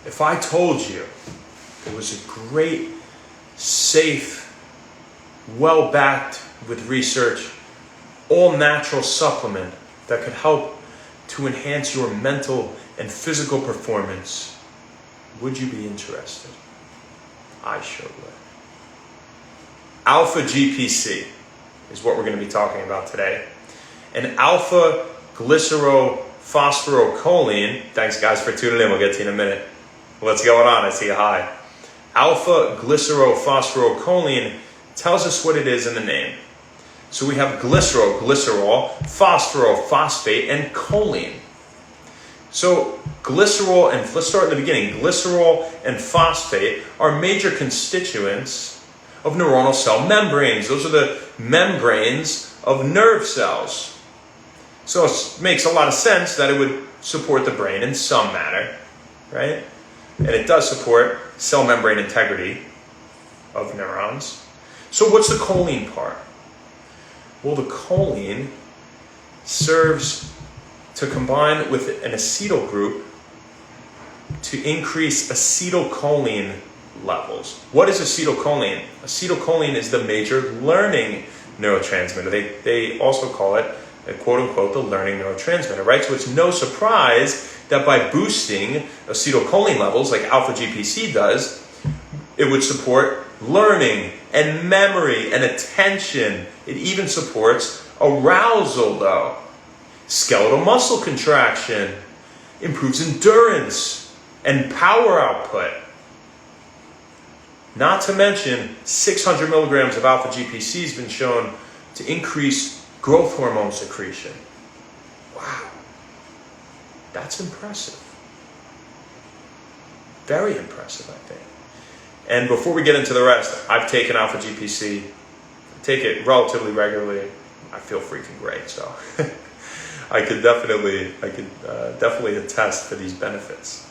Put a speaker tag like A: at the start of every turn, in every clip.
A: If I told you there was a great, safe, well-backed with research, all-natural supplement that could help to enhance your mental and physical performance, would you be interested? I sure would. Alpha GPC is what we're going to be talking about today. And alpha glycerophosphorocholine, thanks guys for tuning in, we'll get to you in a minute. What's going on? I see a hi. Alpha glycerophosphorocholine tells us what it is in the name. So we have glycerol, phosphoro, phosphate, and choline. So glycerol, and let's start in the beginning. Glycerol and phosphate are major constituents of neuronal cell membranes. Those are the membranes of nerve cells. So it makes a lot of sense that it would support the brain in some manner, right? And it does support cell membrane integrity of neurons. So what's the choline part? Well, the choline serves to combine with an acetyl group to increase acetylcholine levels. What is acetylcholine? Acetylcholine is the major learning neurotransmitter. They also call it, quote-unquote, the learning neurotransmitter, right? So it's no surprise that by boosting acetylcholine levels, like alpha GPC does, it would support learning and memory and attention. It even supports arousal, though. Skeletal muscle contraction, improves endurance and power output. Not to mention, 600 milligrams of alpha GPC has been shown to increase growth hormone secretion. Wow. That's impressive. Very impressive, I think. And before we get into the rest, I've taken alpha GPC. I take it relatively regularly. I feel freaking great, so I could definitely attest to these benefits.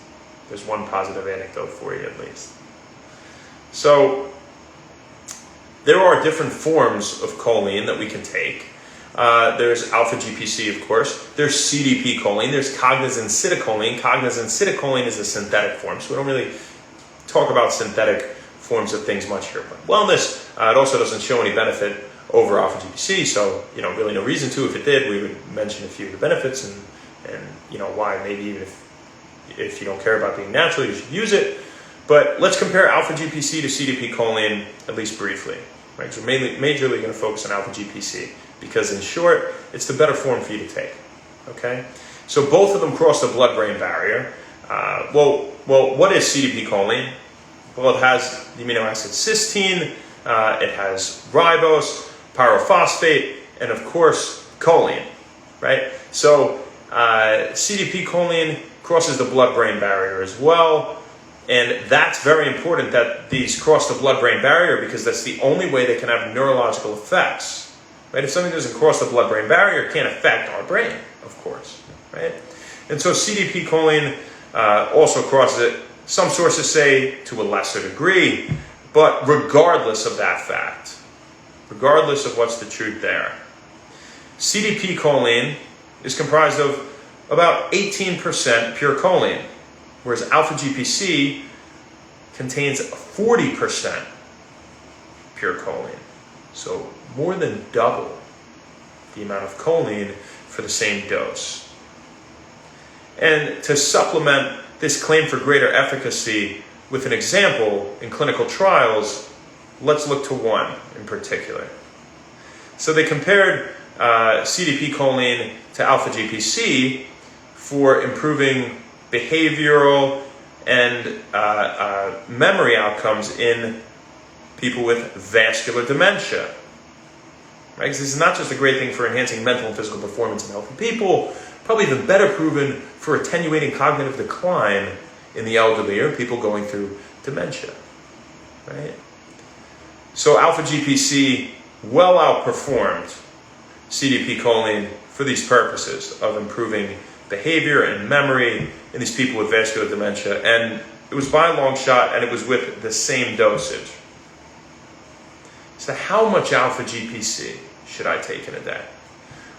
A: There's one positive anecdote for you at least. So there are different forms of choline that we can take. There's alpha GPC, of course. There's CDP choline. There's cognizin citicoline. Cognizin citicoline is a synthetic form, so we don't really talk about synthetic forms of things much here. But wellness, it also doesn't show any benefit over alpha GPC, so really no reason to. If it did, we would mention a few of the benefits and why maybe even if you don't care about being natural, you should use it. But let's compare alpha GPC to CDP choline at least briefly. Right? So majorly going to focus on alpha GPC because in short, it's the better form for you to take. Okay? So both of them cross the blood-brain barrier. Well, what is CDP choline? Well, it has the amino acid cysteine, it has ribose, pyrophosphate, and of course, choline, right? So CDP choline crosses the blood-brain barrier as well, and that's very important that these cross the blood-brain barrier because that's the only way they can have neurological effects, right? If something doesn't cross the blood-brain barrier, it can't affect our brain, of course, right? And so CDP choline also crosses it. Some sources say to a lesser degree, but regardless of that fact, regardless of what's the truth there, CDP choline is comprised of about 18% pure choline, whereas alpha GPC contains 40% pure choline. So more than double the amount of choline for the same dose. And to supplement this claim for greater efficacy with an example in clinical trials, let's look to one in particular. So they compared CDP choline to alpha GPC for improving behavioral and memory outcomes in people with vascular dementia. Right? Because this is not just a great thing for enhancing mental and physical performance in healthy people, probably even better proven for attenuating cognitive decline in the elderly or people going through dementia, right? So alpha GPC well outperformed CDP choline for these purposes of improving behavior and memory in these people with vascular dementia, and it was by a long shot, and it was with the same dosage. So how much alpha GPC should I take in a day?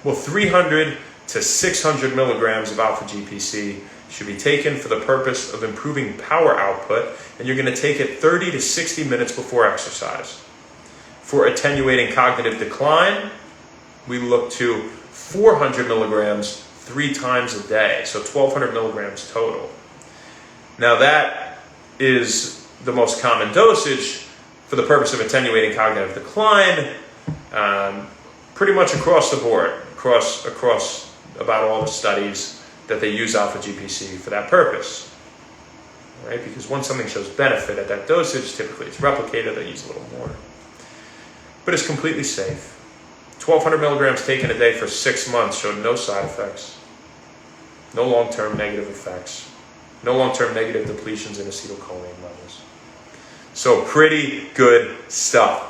A: Well, 300 to 600 milligrams of alpha GPC should be taken for the purpose of improving power output, and you're going to take it 30 to 60 minutes before exercise. For attenuating cognitive decline, we look to 400 milligrams 3 times a day, so 1,200 milligrams total. Now that is the most common dosage for the purpose of attenuating cognitive decline, pretty much across the board, across about all the studies that they use alpha-GPC for that purpose, right? Because once something shows benefit at that dosage, typically it's replicated, they use a little more. But it's completely safe. 1,200 milligrams taken a day for 6 months showed no side effects, no long-term negative effects, no long-term negative depletions in acetylcholine levels. So pretty good stuff.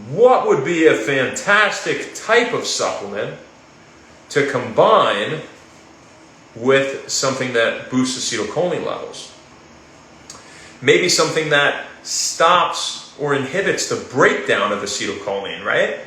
A: What would be a fantastic type of supplement to combine with something that boosts acetylcholine levels? Maybe something that stops or inhibits the breakdown of acetylcholine, right?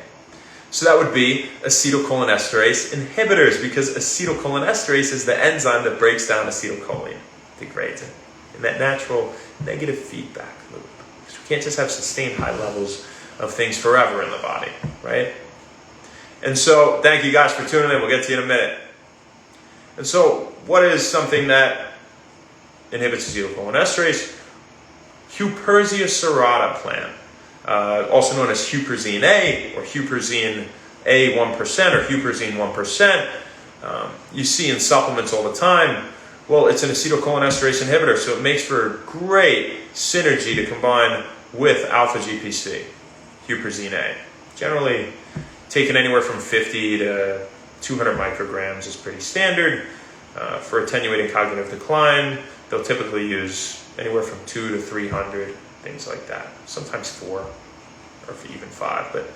A: So that would be acetylcholinesterase inhibitors, because acetylcholinesterase is the enzyme that breaks down acetylcholine, degrades it, in that natural negative feedback loop. Because we can't just have sustained high levels of things forever in the body, right? And so, thank you guys for tuning in. We'll get to you in a minute. And so, what is something that inhibits acetylcholinesterase? Huperzia serrata plant, also known as huperzine A, or huperzine A 1%, or huperzine 1%. You see in supplements all the time. Well, it's an acetylcholinesterase inhibitor, so it makes for great synergy to combine with alpha-GPC, huperzine A. Generally, taken anywhere from 50 to 200 micrograms is pretty standard. For attenuating cognitive decline, they'll typically use anywhere from 2 to 300, things like that. Sometimes 4, or even 5. But,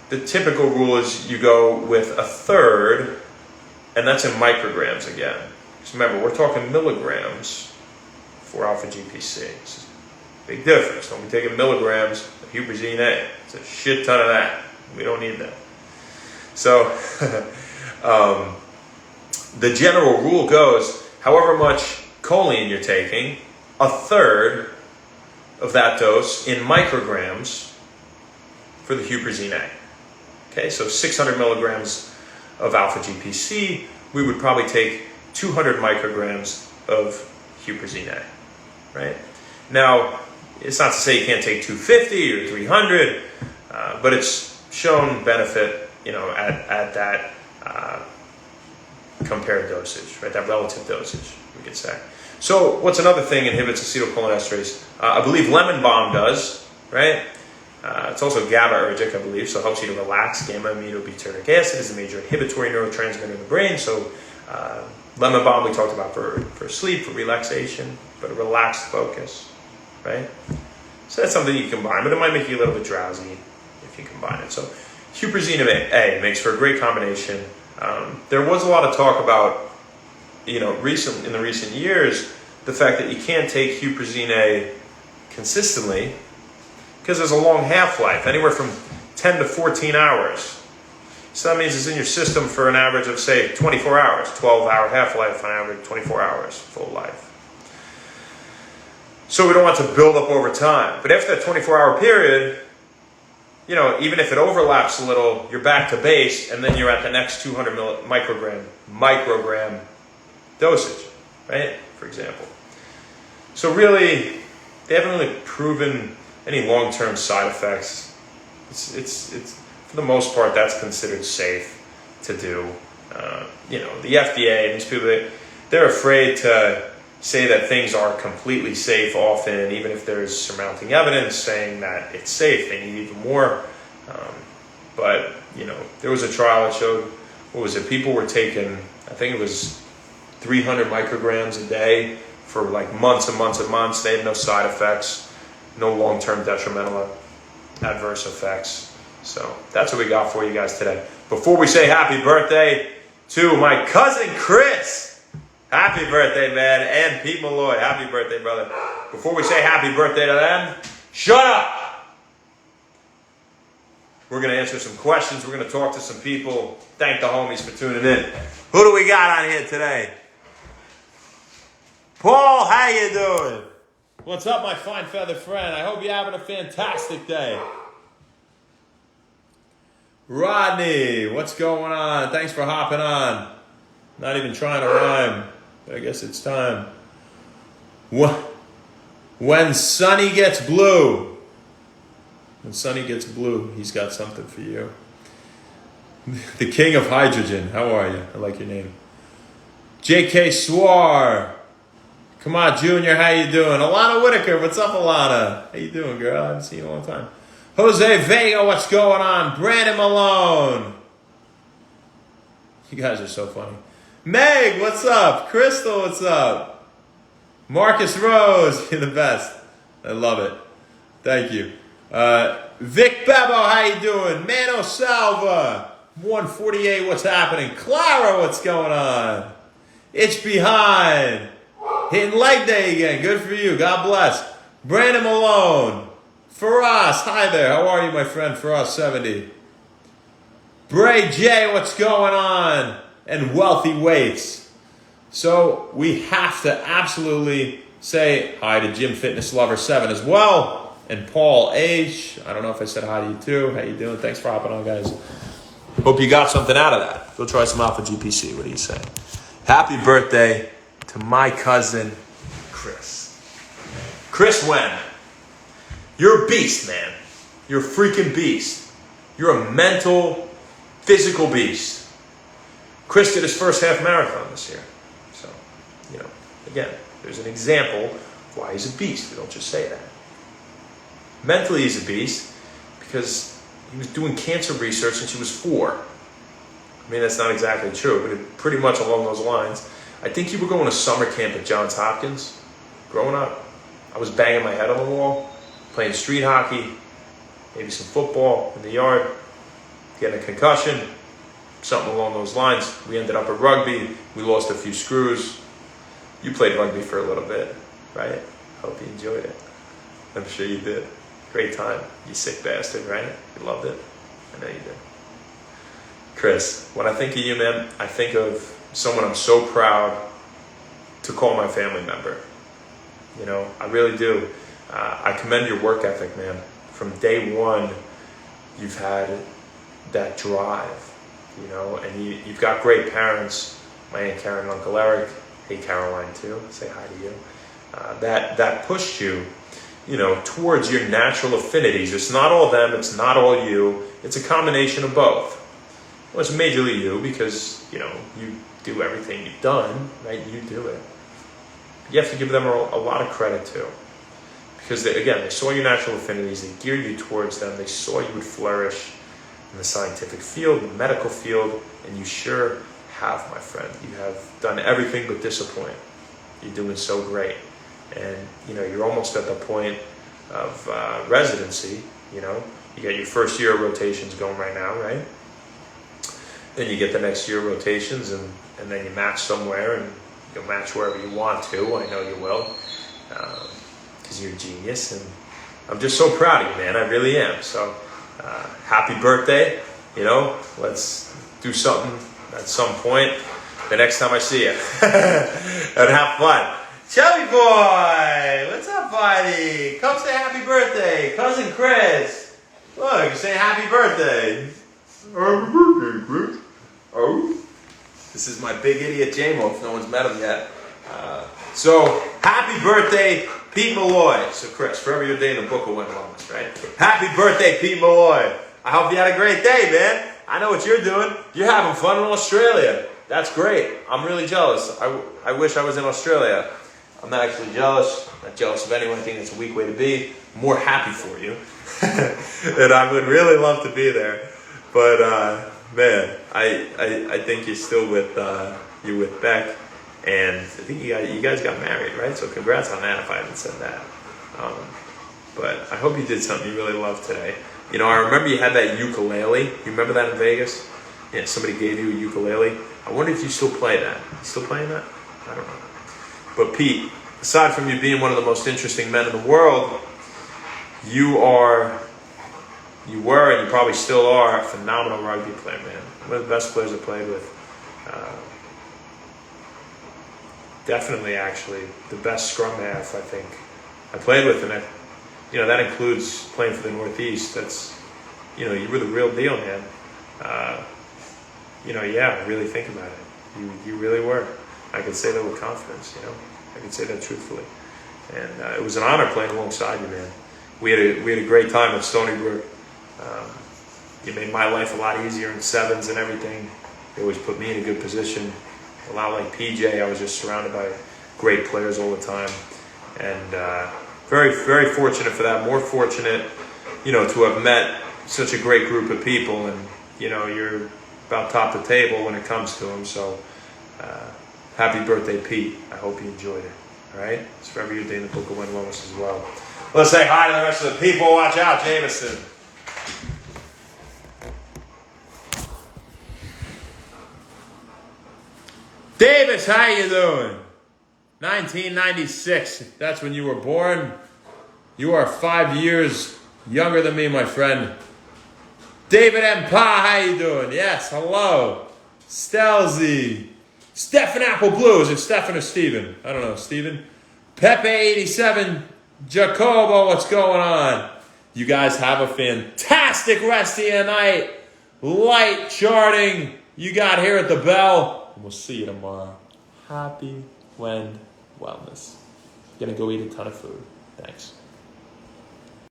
A: the typical rule is you go with a third, and that's in micrograms again. Because remember, we're talking milligrams for alpha-GPC. This is a big difference. Don't be taking milligrams of huperzine A. It's a shit ton of that. We don't need that. So, the general rule goes, however much choline you're taking, a third of that dose in micrograms for the huperzine A. Okay, so 600 milligrams of alpha-GPC, we would probably take 200 micrograms of huperzine A, right? Now, it's not to say you can't take 250 or 300, but it's shown benefit, at that compared dosage, right? That relative dosage, we could say. So, what's another thing inhibits acetylcholinesterase? I believe lemon balm does, right? It's also GABAergic, I believe, so it helps you to relax. Gamma-aminobutyric acid is a major inhibitory neurotransmitter in the brain, so lemon balm we talked about for sleep, for relaxation, but a relaxed focus, right? So that's something you combine, but it might make you a little bit drowsy if you combine it. So huperzine A makes for a great combination. There was a lot of talk about, in the recent years, the fact that you can't take huperzine A consistently because there's a long half-life, anywhere from 10 to 14 hours. So that means it's in your system for an average of, say, 24 hours, 12-hour half-life on average, 24 hours full life. So we don't want to build up over time. But after that 24-hour period, even if it overlaps a little, you're back to base, and then you're at the next 200 microgram dosage, right? For example. So really, they haven't really proven any long-term side effects. It's for the most part, that's considered safe to do. The FDA and these people, they're afraid to say that things are completely safe often, even if there's surmounting evidence saying that it's safe. They need even more. But there was a trial that showed, people were taking, I think it was 300 micrograms a day for like months and months and months. They had no side effects, no long-term detrimental adverse effects. So that's what we got for you guys today. Before we say happy birthday to my cousin Chris, happy birthday, man, and Pete Malloy, happy birthday, brother. Before we say happy birthday to them, shut up! We're going to answer some questions. We're going to talk to some people. Thank the homies for tuning in. Who do we got on here today? Paul, how you doing? What's up, my fine feathered friend? I hope you're having a fantastic day. Rodney, what's going on? Thanks for hopping on. Not even trying to rhyme, but I guess it's time. When Sonny gets blue. When Sonny gets blue, he's got something for you. The king of hydrogen. How are you? I like your name. J.K. Swar. Come on, Junior, how you doing? Alana Whitaker, what's up, Alana? How you doing, girl? I haven't seen you in a long time. Jose Vega, what's going on? Brandon Malone. You guys are so funny. Meg, what's up? Crystal, what's up? Marcus Rose, you're the best. I love it. Thank you. Vic Bebo, how you doing? Mano Salva. 148, what's happening? Clara, what's going on? It's behind. Hitting leg day again. Good for you. God bless. Brandon Malone. Faraz. Hi there. How are you, my friend? Faraz70. Bray J. What's going on? And Wealthy Weights. So we have to absolutely say hi to Gym Fitness Lover 7 as well. And Paul H. I don't know if I said hi to you too. How you doing? Thanks for hopping on, guys. Hope you got something out of that. Go try some Alpha GPC. What do you say? Happy birthday to my cousin, Chris. Chris Wen. You're a beast, man. You're a freaking beast. You're a mental, physical beast. Chris did his first half marathon this year. So, again, there's an example of why he's a beast. We don't just say that. Mentally, he's a beast because he was doing cancer research since he was 4. I mean, that's not exactly true, but it pretty much along those lines. I think you were going to summer camp at Johns Hopkins. Growing up, I was banging my head on the wall, playing street hockey, maybe some football in the yard, getting a concussion, something along those lines. We ended up at rugby. We lost a few screws. You played rugby for a little bit, right? Hope you enjoyed it. I'm sure you did. Great time. You sick bastard, right? You loved it? I know you did. Chris, when I think of you, man, I think of someone I'm so proud to call my family member. I really do. I commend your work ethic, man. From day one, you've had that drive, and you've got great parents. My Aunt Karen and Uncle Eric. Hey, Caroline, too. Say hi to you. That pushed you, towards your natural affinities. It's not all them. It's not all you. It's a combination of both. Well, it's majorly you because, you do everything you've done, right? You do it. You have to give them a lot of credit too. Because, they saw your natural affinities, they geared you towards them, they saw you would flourish in the scientific field, the medical field, and you sure have, my friend. You have done everything but disappoint. You're doing so great. And, you're almost at the point of residency, You got your first year of rotations going right now, right? Then you get the next year of rotations, and then you match somewhere, and you'll match wherever you want to. I know you will, because you're a genius, and I'm just so proud of you, man. I really am. So, happy birthday. Let's do something at some point the next time I see you, and have fun. Chubby boy, what's up, buddy? Come say happy birthday, cousin Chris. Look, say happy birthday. Happy birthday, Chris. Oh, this is my big idiot J-Mo, if no one's met him yet. So, happy birthday, Pete Malloy. So, Chris, forever your day in the book of wendwellness, right? Happy birthday, Pete Malloy. I hope you had a great day, man. I know what you're doing. You're having fun in Australia. That's great. I'm really jealous. I wish I was in Australia. I'm not actually jealous. I'm not jealous of anyone. I think it's a weak way to be. I'm more happy for you. And I would really love to be there. But, man, I think you're still with Beck, and I think you guys got married, right? So congrats on that if I haven't said that. But I hope you did something you really loved today. I remember you had that ukulele. You remember that in Vegas? Yeah, somebody gave you a ukulele. I wonder if you still play that. You still playing that? I don't know. But Pete, aside from you being one of the most interesting men in the world, you were, and you probably still are, a phenomenal rugby player, man. One of the best players I played with. definitely actually the best scrum half I think I played with, and that includes playing for the Northeast. That's, you were the real deal, man. Really think about it. You really were. I can say that with confidence, I can say that truthfully. And it was an honor playing alongside you, man. We had a great time at Stony Brook. You made my life a lot easier in sevens and everything. You always put me in a good position. A lot like PJ, I was just surrounded by great players all the time. And very, very fortunate for that. More fortunate, to have met such a great group of people. And, you're about top of the table when it comes to them. So happy birthday, Pete. I hope you enjoyed it. All right? It's forever your day in the book of wendwellness as well. Let's say hi to the rest of the people. Watch out, Jameson. Davis, how you doing? 1996. That's when you were born. You are 5 years younger than me, my friend. David M. Pa, how you doing? Yes, hello. Stelzy. Stefan Apple Blue. Is it Stefan or Steven? I don't know. Steven? Pepe 87. Jacobo, what's going on? You guys have a fantastic rest of your night. Light charting you got here at the bell. And we'll see you tomorrow. Happy wellness. Gonna go eat a ton of food. Thanks.